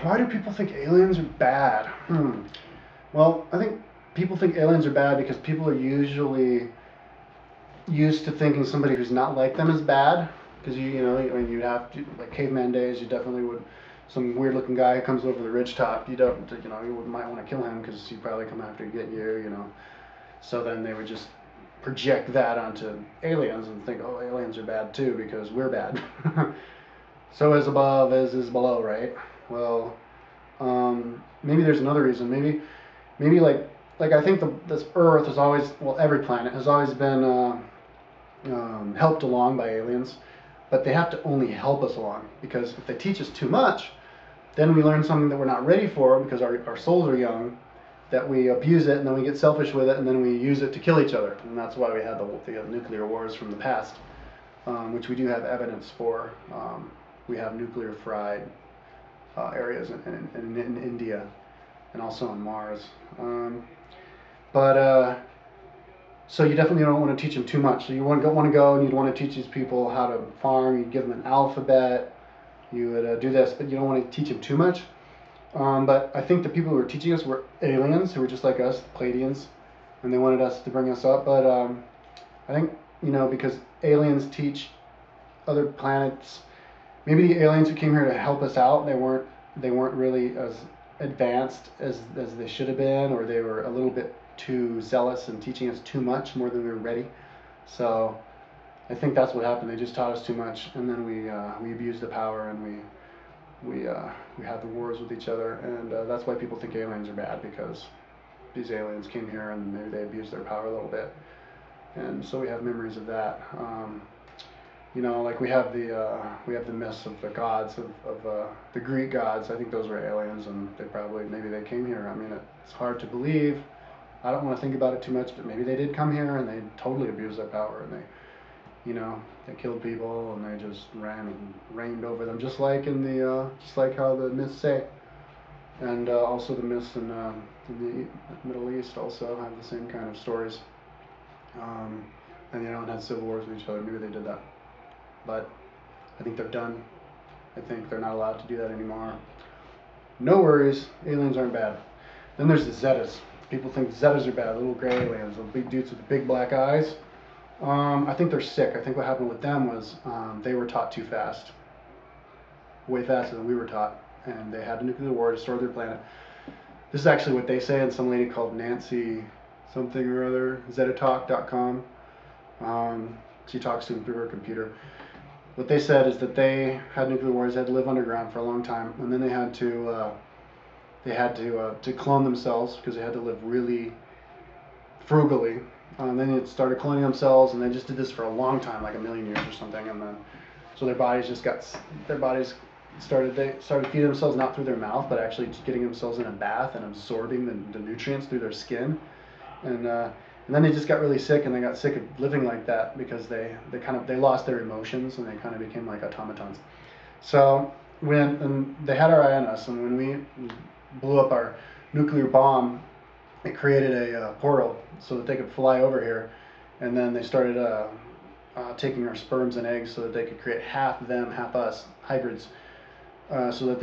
Why do people think aliens are bad? Well, I think people think aliens are bad because people are usually used to thinking somebody who's not like them is bad. Because I mean, you'd have to, like caveman days, you definitely would. Some weird looking guy who comes over the ridge top, you might want to kill him because he'd probably come after get you. So then they would just project that onto aliens and think, oh, aliens are bad too because we're bad. So as above as is below, right? Well, maybe there's another reason. Maybe like I think this Earth has always, well, every planet has always been helped along by aliens, but they have to only help us along because if they teach us too much, then we learn something that we're not ready for because our souls are young, that we abuse it and then we get selfish with it and then we use it to kill each other, and that's why we had the nuclear wars from the past, which we do have evidence for. We have nuclear fried areas in India and also on Mars. But so you definitely don't want to teach them too much. So you want to go and you'd want to teach these people how to farm. You'd give them an alphabet. You would do this, but you don't want to teach them too much. But I think the people who were teaching us were aliens who were just like us, Pleiadians, and they wanted us to bring us up. But I think because aliens teach other planets. Maybe the aliens who came here to help us out, they weren't really as advanced as they should have been, or they were a little bit too zealous and teaching us too much more than we were ready. So I think that's what happened. They just taught us too much, and then we abused the power, and we had the wars with each other, and that's why people think aliens are bad, because these aliens came here and maybe they abused their power a little bit, and so we have memories of that. Like we have the myths of the gods of the Greek gods. I think those were aliens, and maybe they came here. I mean, it's hard to believe. I don't want to think about it too much, but maybe they did come here and they totally abused their power, and they killed people and they just reigned over them, just like just like how the myths say, and also the myths in the Middle East also have the same kind of stories. And had civil wars with each other. Maybe they did that. But I think they're done. I think they're not allowed to do that anymore. No worries, aliens aren't bad. Then there's the Zetas. People think Zetas are bad, little gray aliens, little big dudes with the big black eyes. I think they're sick. I think what happened with them was they were taught too fast, way faster than we were taught, and they had a nuclear war to destroy their planet. This is actually what they say, and some lady called Nancy something or other, Zetatalk.com. She talks to them through her computer. What they said is that they had nuclear wars. They had to live underground for a long time, and then they had to clone themselves because they had to live really frugally. Then they started cloning themselves, and they just did this for a long time, like a million years or something. And then, so their bodies started feeding themselves not through their mouth, but actually just getting themselves in a bath and absorbing the nutrients through their skin. And then they just got really sick, and they got sick of living like that because they lost their emotions, and they kind of became like automatons. So and they had our eye on us, and when we blew up our nuclear bomb, it created a portal so that they could fly over here, and then they started taking our sperms and eggs so that they could create half them, half us, hybrids, so that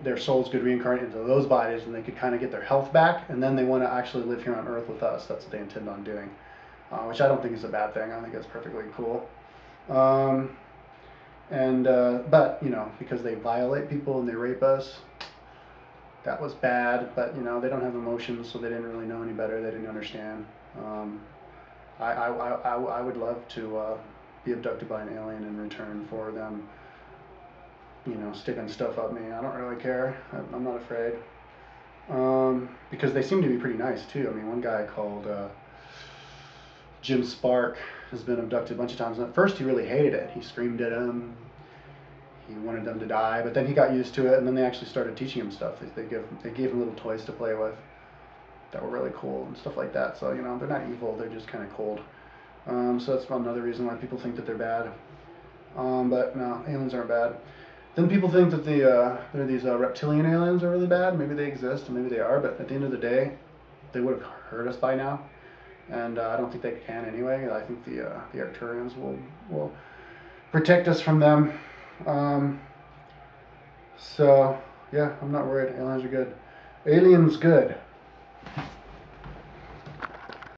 their souls could reincarnate into those bodies, and they could kind of get their health back, and then they want to actually live here on Earth with us. That's what they intend on doing, which I don't think is a bad thing. I think that's perfectly cool. But because they violate people and they rape us, that was bad. But they don't have emotions, so they didn't really know any better. They didn't understand. I would love to be abducted by an alien in return for them sticking stuff up me. I don't really care. I'm not afraid. Because they seem to be pretty nice too. I mean, one guy called Jim Spark has been abducted a bunch of times. And at first he really hated it. He screamed at him. He wanted them to die, but then he got used to it, and then they actually started teaching him stuff. They gave him little toys to play with that were really cool and stuff like that. So they're not evil. They're just kind of cold. So that's another reason why people think that they're bad. But no, aliens aren't bad. Then people think that these reptilian aliens are really bad. Maybe they exist, and maybe they are, but at the end of the day, they would have heard us by now, and I don't think they can anyway. I think the Arcturians will protect us from them. So Yeah, I'm not worried. Aliens are good. Aliens good.